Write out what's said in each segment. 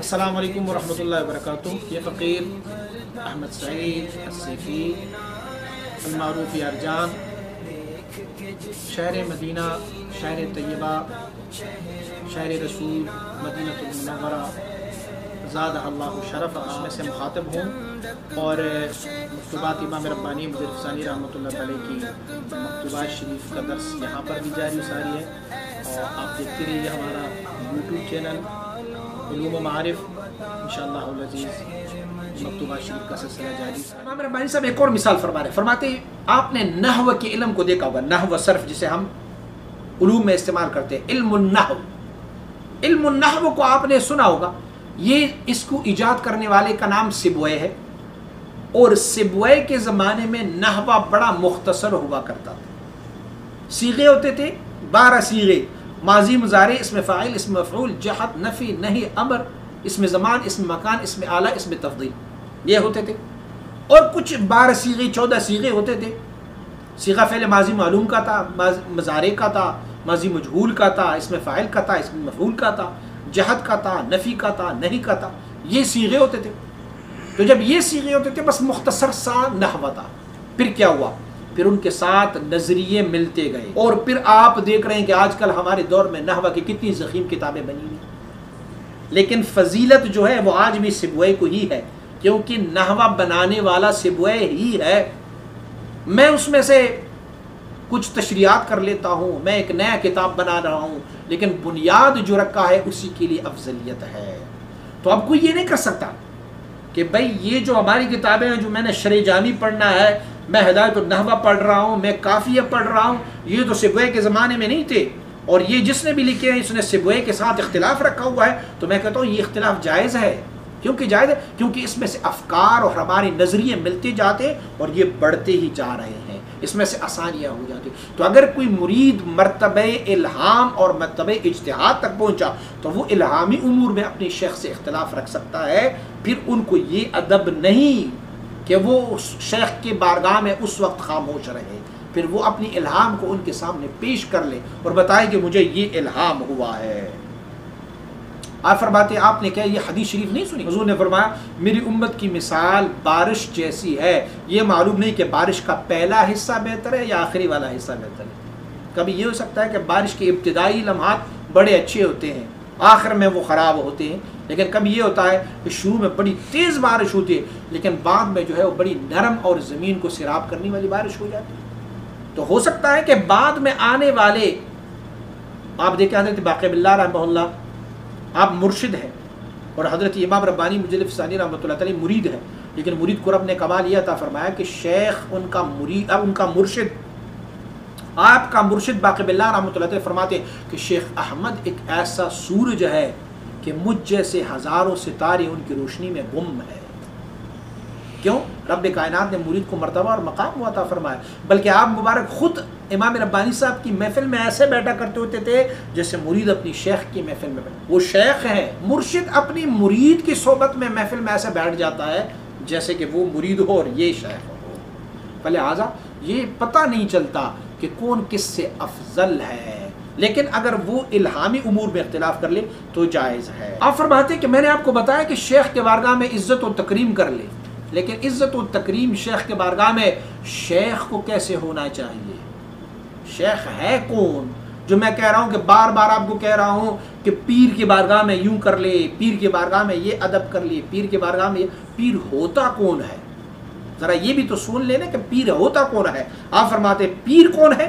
السلام علیکم ورحمۃ اللہ وبرکاتہ۔ یہ فقیر احمد سعید السیفی المعروف یارجان، شہر مدینہ، شہر طیبہ، شہر رسول، مدینہ المنورہ، زادہ اللہ شرف، اس میں سے مخاطب ہوں اور مکتوبات امام ربانی مظہر ثانی رحمۃ اللہ علیہ کی مکتوبات شریف کا درس یہاں پر بھی جاری ساری ہے، اور آپ دیکھتے رہیے ہمارا یوٹیوب چینل علوم و معارف، انشاءاللہ العزیز مکتوبات شریف کا سلسلہ جاری۔ امام ربانی صاحب ایک اور مثال فرما رہے ہیں، فرماتے ہیں آپ نے نحو کے علم کو دیکھا ہوگا، نحو و صرف جسے ہم علوم میں استعمال کرتے ہیں، علم النحو، علم النحو کو آپ نے سنا ہوگا، یہ اس کو ایجاد کرنے والے کا نام سیبوئے ہے، اور سیبوئے کے زمانے میں نحو بڑا مختصر ہوا کرتا تھا، صیغے ہوتے تھے 12 صیغے، ماضی مضارع، اسم فاعل، اسم مفعول، جہت، نفی، نہی، امر، اسم زمان، اسم مکان، اسم اعلیٰ، اسم تفضیل، یہ ہوتے تھے، اور کچھ 12 صیغے 14 صیغے ہوتے تھے، صیغہ فعل ماضی معلوم کا تھا، مضارع کا تھا، ماضی مجہول کا تھا، اسم فاعل کا تھا، اسم مفعول کا تھا، جہت کا تھا، نفی کا تھا، نہی کا تھا، یہ صیغے ہوتے تھے۔ تو جب یہ صیغے ہوتے تھے بس مختصر سا نحو تھا، پھر کیا ہوا، پھر ان کے ساتھ نظریے ملتے گئے، اور پھر آپ دیکھ رہے ہیں کہ آج کل ہمارے دور میں نحو کی کتنی ضخیم کتابیں بنی ہوئی، لیکن فضیلت جو ہے وہ آج بھی سیبوئے کو ہی ہے، کیونکہ نحو بنانے والا سیبوئے ہی ہے۔ میں اس میں سے کچھ تشریحات کر لیتا ہوں، میں ایک نیا کتاب بنا رہا ہوں، لیکن بنیاد جو رکھا ہے اسی کے لیے افضلیت ہے۔ تو اب کوئی یہ نہیں کر سکتا کہ بھائی یہ جو ہماری کتابیں ہیں، جو میں نے شرح جامی پڑھنا ہے، میں ہدایت النحو پڑھ رہا ہوں، میں کافیہ پڑھ رہا ہوں، یہ تو سیبوئے کے زمانے میں نہیں تھے، اور یہ جس نے بھی لکھے ہیں اس نے سیبوئے کے ساتھ اختلاف رکھا ہوا ہے، تو میں کہتا ہوں یہ اختلاف جائز ہے۔ کیونکہ جائز ہے کیونکہ اس میں سے افکار اور ہمارے نظریے ملتے جاتے اور یہ بڑھتے ہی جا رہے ہیں، اس میں سے آسانیاں ہو جاتی۔ تو اگر کوئی مرید مرتبہ الہام اور مرتبہ اجتہاد تک پہنچا تو وہ الہامی امور میں اپنے شیخ سے اختلاف رکھ سکتا ہے، پھر ان کو یہ ادب نہیں کہ وہ شیخ کے بارگاہ میں اس وقت خاموش رہے، پھر وہ اپنی الہام کو ان کے سامنے پیش کر لے اور بتائے کہ مجھے یہ الہام ہوا ہے۔ آپ فرماتے ہیں آپ نے کیا یہ حدیث شریف نہیں سنی؟ حضور نے فرمایا میری امت کی مثال بارش جیسی ہے، یہ معلوم نہیں کہ بارش کا پہلا حصہ بہتر ہے یا آخری والا حصہ بہتر ہے۔ کبھی یہ ہو سکتا ہے کہ بارش کے ابتدائی لمحات بڑے اچھے ہوتے ہیں، آخر میں وہ خراب ہوتے ہیں، لیکن کبھی یہ ہوتا ہے کہ شروع میں بڑی تیز بارش ہوتی ہے لیکن بعد میں جو ہے وہ بڑی نرم اور زمین کو سیراب کرنے والی بارش ہو جاتی ہے۔ تو ہو سکتا ہے کہ بعد میں آنے والے، آپ دیکھیں حضرت باقی باللہ رحمہ اللہ، آپ مرشد ہیں، اور حضرت امام ربانی مظہر ثانی رحمۃ اللہ علیہ مرید ہے، لیکن مرید کو رب نے کمال یہ عطا فرمایا کہ شیخ ان کا مرید، ان کا مرشد، آپ کا مرشد باقی باللہ رحمۃ اللہ علیہ فرماتے ہیں کہ شیخ احمد ایک ایسا سورج ہے کہ مجھ جیسے ہزاروں ستارے ان کی روشنی میں گم ہے۔ کیوں؟ رب کائنات نے مرید کو مرتبہ اور مقام عطا فرمایا، بلکہ آپ مبارک خود امام ربانی صاحب کی محفل میں ایسے بیٹھا کرتے ہوتے تھے جیسے مرید اپنی شیخ کی محفل میں بیٹھا۔ وہ شیخ ہیں، مرشد اپنی مرید کی صحبت میں محفل میں ایسے بیٹھ جاتا ہے جیسے کہ وہ مرید ہو اور یہ شیخ ہو۔ فلہٰذا یہ پتہ نہیں چلتا کہ کون کس سے افضل ہے، لیکن اگر وہ الہامی امور میں اختلاف کر لے تو جائز ہے۔ آپ فرماتے ہیں کہ میں نے آپ کو بتایا کہ شیخ کے بارگاہ میں عزت و تکریم کر لے، لیکن عزت و تکریم شیخ کے بارگاہ میں شیخ کو کیسے ہونا چاہیے؟ شیخ ہے کون؟ جو میں کہہ رہا ہوں کہ بار بار آپ کو کہہ رہا ہوں کہ پیر کی بارگاہ میں یوں کر لے، پیر کی بارگاہ میں یہ ادب کر لے، پیر کی بارگاہ میں پیر ہوتا کون ہے؟ ذرا یہ بھی تو سن لینا کہ پیر ہوتا کون ہے۔ آپ فرماتے ہیں پیر کون ہے؟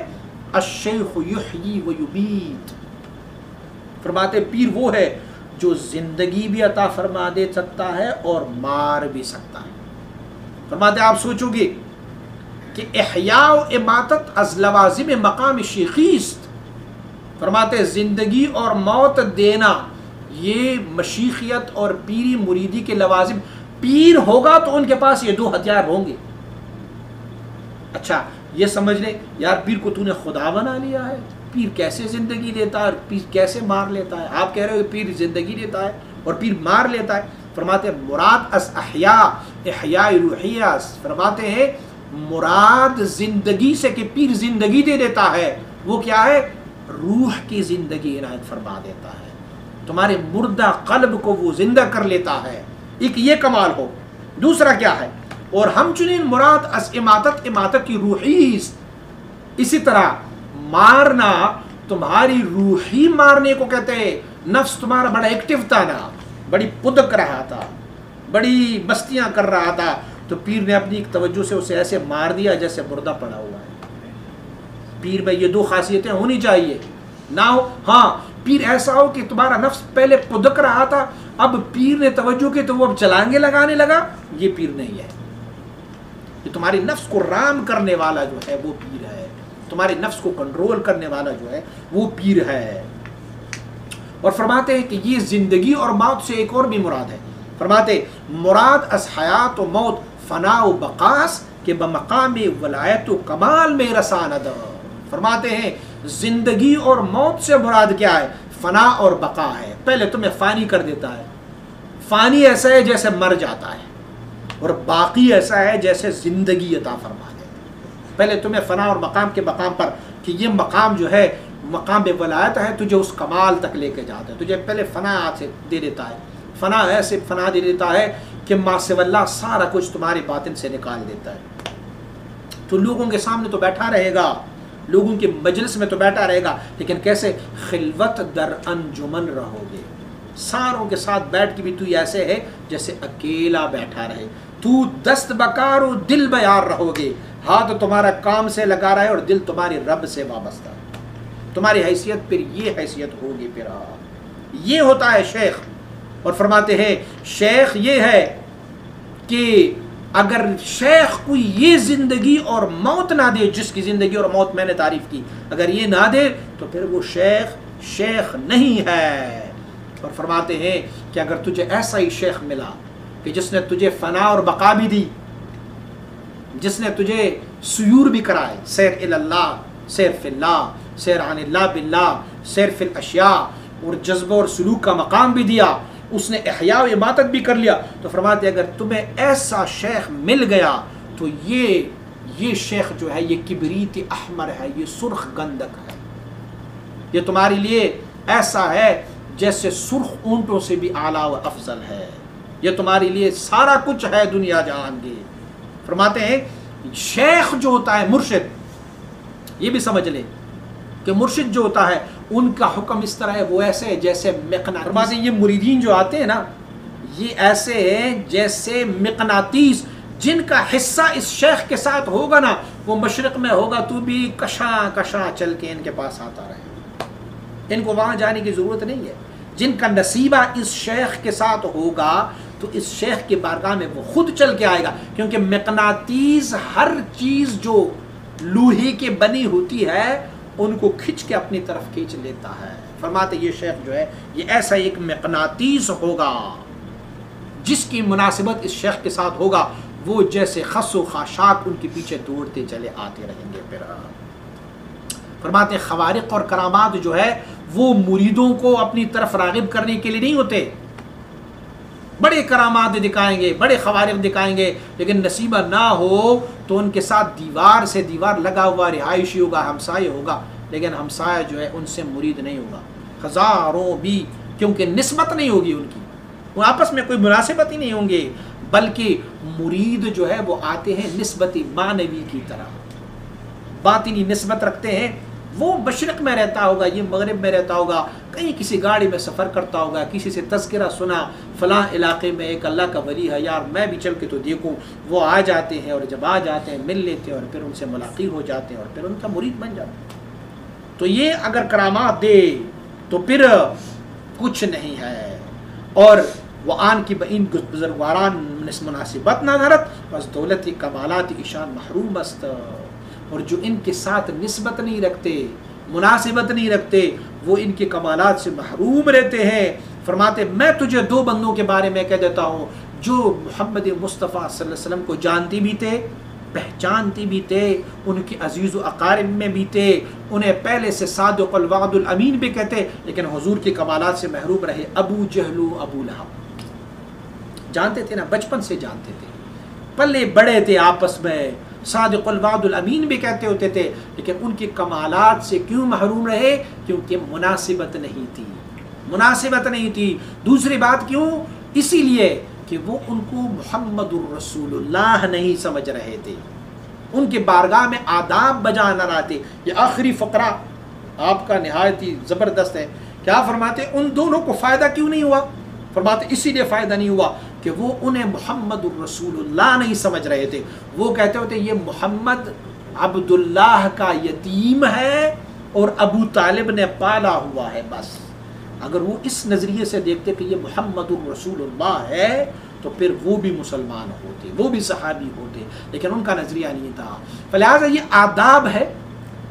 الشیخ یحیی و یمیت، فرماتے پیر وہ ہے جو زندگی بھی عطا فرما دے سکتا ہے اور مار بھی سکتا ہے۔ فرماتے آپ سوچو گے کہ احیاء و اماتت از لوازم مقام شیخیست، فرماتے زندگی اور موت دینا یہ مشیخیت اور پیری مریدی کے لوازم، پیر ہوگا تو ان کے پاس یہ 2 ہتھیار ہوں گے۔ اچھا یہ سمجھ لیں یار پیر کو تو نے خدا بنا لیا ہے، پیر کیسے زندگی دیتا ہے اور پیر کیسے مار لیتا ہے؟ آپ کہہ رہے ہو کہ پیر زندگی دیتا ہے اور پیر مار لیتا ہے۔ فرماتے ہیں مراد از احیاء، احیاء روحیہ، فرماتے ہیں مراد زندگی سے کہ پیر زندگی دے دیتا ہے، وہ کیا ہے؟ روح کی زندگی عنایت فرما دیتا ہے۔ تمہارے مردہ قلب کو وہ زندہ کر لیتا ہے، ایک یہ کمال ہو۔ دوسرا کیا ہے؟ اور ہم چنین مراد از اماتت، اماتت کی روحی، اسی طرح مارنا تمہاری روحی مارنے کو کہتے ہیں۔ نفس تمہارا بڑا ایکٹیو تھا نا، بڑی پدک رہا تھا، بڑی مستیاں کر رہا تھا، تو پیر نے اپنی ایک توجہ سے اسے ایسے مار دیا جیسے مردہ پڑا ہوا ہے۔ پیر میں یہ دو خاصیتیں ہونی چاہیے نہ ہو۔ ہاں پیر ایسا ہو کہ تمہارا نفس پہلے پدک رہا تھا، اب پیر نے توجہ کی تو وہ اب چلانگے لگانے لگا، یہ پیر نہیں ہے۔ یہ تمہاری نفس کو رام کرنے والا جو ہے وہ پیر ہے، تمہارے نفس کو کنٹرول کرنے والا جو ہے وہ پیر ہے۔ اور فرماتے ہیں کہ یہ زندگی اور موت سے ایک اور بھی مراد ہے۔ فرماتے مراد از حیات و موت فنا و بقاس کہ بمقام ولایت و کمال میں رساند۔ فرماتے ہیں زندگی اور موت سے مراد کیا ہے؟ فنا اور بقا ہے۔ پہلے تمہیں فانی کر دیتا ہے، فانی ایسا ہے جیسے مر جاتا ہے، اور باقی ایسا ہے جیسے زندگی عطا فرما دے۔ پہلے تمہیں فنا اور مقام کے مقام پر کہ یہ مقام جو ہے مقام ولایت ہے، تجھے اس کمال تک لے کے جاتا ہے، تجھے پہلے فنا سے دے دیتا ہے، فنا ایسے فنا دے دیتا ہے کہ ما سوی اللہ سارا کچھ تمہارے باطن سے نکال دیتا ہے۔ تو لوگوں کے سامنے تو بیٹھا رہے گا، لوگوں کے مجلس میں تو بیٹھا رہے گا، لیکن کیسے؟ خلوت در انجمن رہو گے، ساروں کے ساتھ بیٹھ کے بھی تو ایسے ہے جیسے اکیلا بیٹھا رہے۔ تو دست بکار و دل بیار رہو گے، ہاتھ تمہارا کام سے لگا رہا ہے اور دل تمہاری رب سے وابستہ ہے۔ تمہاری حیثیت پھر یہ حیثیت ہوگی، پھر یہ ہوتا ہے شیخ۔ اور فرماتے ہیں شیخ یہ ہے کہ اگر شیخ کوئی یہ زندگی اور موت نہ دے، جس کی زندگی اور موت میں نے تعریف کی، اگر یہ نہ دے تو پھر وہ شیخ نہیں ہے۔ اور فرماتے ہیں کہ اگر تجھے ایسا ہی شیخ ملا کہ جس نے تجھے فنا اور بقا بھی دی، جس نے تجھے سیور بھی کرائے، سیر اللہ، سیر فی اللہ، سیر عن اللہ باللہ، سیر فی الاشیاء، اور جذبہ اور سلوک کا مقام بھی دیا، اس نے احیاء و اماتت بھی کر لیا، تو فرماتے اگر تمہیں ایسا شیخ مل گیا تو یہ شیخ جو ہے یہ کبریت احمر ہے، یہ سرخ گندک ہے، یہ تمہارے لیے ایسا ہے جیسے سرخ اونٹوں سے بھی اعلیٰ و افضل ہے، یہ تمہارے لیے سارا کچھ ہے دنیا جہان کے۔ فرماتے ہیں شیخ جو ہوتا ہے، مرشد، یہ بھی سمجھ لے کہ مرشد جو ہوتا ہے ان کا حکم اس طرح ہے، وہ ایسے ہے جیسے مقناطیس۔ فرماتے ہیں یہ مریدین جو آتے ہیں نا، یہ ایسے ہیں جیسے مقناطیس، جن کا حصہ اس شیخ کے ساتھ ہوگا نا، وہ مشرق میں ہوگا تو بھی کشاں کشاں چل کے ان کے پاس آتا رہے، ان کو وہاں جانے کی ضرورت نہیں ہے۔ جن کا نصیبہ اس شیخ کے ساتھ ہوگا تو اس شیخ کی بارگاہ میں وہ خود چل کے آئے گا، کیونکہ مقناطیس ہر چیز جو لوہے کے بنی ہوتی ہے ان کو کھچ کے اپنی طرف کھینچ لیتا ہے۔ فرماتے یہ شیخ جو ہے یہ ایسا ایک مقناطیس ہوگا جس کی مناسبت اس شیخ کے ساتھ ہوگا، وہ جیسے خس و خاشاک ان کے پیچھے دوڑتے چلے آتے رہیں گے۔ پھر فرماتے خوارق اور کرامات جو ہے وہ مریدوں کو اپنی طرف راغب کرنے کے لیے نہیں ہوتے، بڑے کرامات دکھائیں گے، بڑے خوارق دکھائیں گے، لیکن نصیبہ نہ ہو تو ان کے ساتھ دیوار سے دیوار لگا ہوا رہائشی ہوگا، ہمسائے ہوگا، لیکن ہمسایہ جو ہے ان سے مرید نہیں ہوگا، ہزاروں بھی، کیونکہ نسبت نہیں ہوگی ان کی، وہ آپس میں کوئی مناسبت ہی نہیں ہوں گے، بلکہ مرید جو ہے وہ آتے ہیں نسبتی معنوی کی طرح، باطنی نسبت رکھتے ہیں۔ وہ مشرق میں رہتا ہوگا، یہ مغرب میں رہتا ہوگا، کہیں کسی گاڑی میں سفر کرتا ہوگا، کسی سے تذکرہ سنا فلاں علاقے میں ایک اللہ کا ولی ہے، یار میں بھی چل کے تو دیکھوں، وہ آ جاتے ہیں، اور جب آ جاتے ہیں مل لیتے ہیں، اور پھر ان سے ملاقات ہو جاتے ہیں، اور پھر ان کا مرید بن جاتے ہیں۔ تو یہ اگر کرامات دے تو پھر کچھ نہیں ہے۔ اور وہ آن کی بین بزرگواران مناسبت نہ دھرت بس دولت کمالات ایشان محروم است، اور جو ان کے ساتھ نسبت نہیں رکھتے، مناسبت نہیں رکھتے، وہ ان کے کمالات سے محروم رہتے ہیں۔ فرماتے میں تجھے دو بندوں کے بارے میں کہہ دیتا ہوں جو محمد مصطفیٰ صلی اللہ علیہ وسلم کو جانتی بھی تھے، پہچانتی بھی تھے، ان کے عزیز و اقارب میں بھی تھے، انہیں پہلے سے صادق الوعد الامین بھی کہتے، لیکن حضور کے کمالات سے محروم رہے۔ ابو جہل و ابو لہب جانتے تھے نا، بچپن سے جانتے تھے، پلے بڑے تھے آپس میں، صادق الوعد الامین بھی کہتے ہوتے تھے، لیکن ان کے کمالات سے کیوں محروم رہے؟ کیونکہ مناسبت نہیں تھی، مناسبت نہیں تھی. دوسری بات کیوں؟ اسی لیے کہ وہ ان کو محمد الرسول اللہ نہیں سمجھ رہے تھے، ان کے بارگاہ میں آداب بجا نہ لاتے. یہ آخری فقرہ آپ کا نہایت ہی زبردست ہے. کیا فرماتے؟ ان دونوں کو فائدہ کیوں نہیں ہوا؟ فرماتے اسی لیے فائدہ نہیں ہوا کہ وہ انہیں محمد الرسول اللہ نہیں سمجھ رہے تھے. وہ کہتے ہوتے یہ محمد عبداللہ کا یتیم ہے اور ابو طالب نے پالا ہوا ہے بس. اگر وہ اس نظریے سے دیکھتے کہ یہ محمد الرسول اللہ ہے تو پھر وہ بھی مسلمان ہوتے، وہ بھی صحابی ہوتے، لیکن ان کا نظریہ نہیں تھا. فلہذا یہ آداب ہے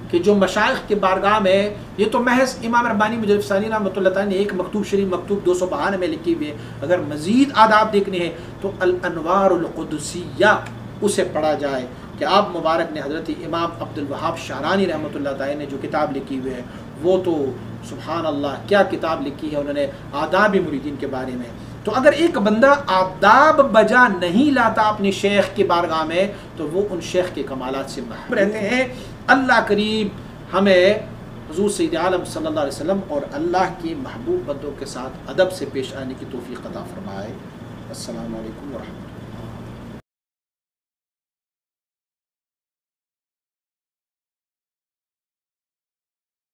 کہ جو مشائخ کے بارگاہ میں، یہ تو محض امام ربانی مجدد ثانی رحمۃ اللہ تعالیٰ نے ایک مکتوب شریف مکتوب 252 میں لکھی ہوئی ہے. اگر مزید آداب دیکھنے ہیں تو الانوار القدسیہ اسے پڑھا جائے کہ آپ مبارک نے حضرت امام عبد الوہاب شعرانی رحمۃ اللہ تعالیٰ نے جو کتاب لکھی ہوئی ہے وہ تو سبحان اللہ کیا کتاب لکھی ہے انہوں نے آداب مریدین کے بارے میں. تو اگر ایک بندہ آداب بجا نہیں لاتا اپنے شیخ کی بارگاہ میں تو وہ ان شیخ کے کمالات سے محروم رہتے ہیں. اللہ کریم ہمیں حضور سید عالم صلی اللہ علیہ وسلم اور اللہ کی محبوب بندوں کے ساتھ ادب سے پیش آنے کی توفیق عطا فرمائے. السلام علیکم ورحمۃ اللہ.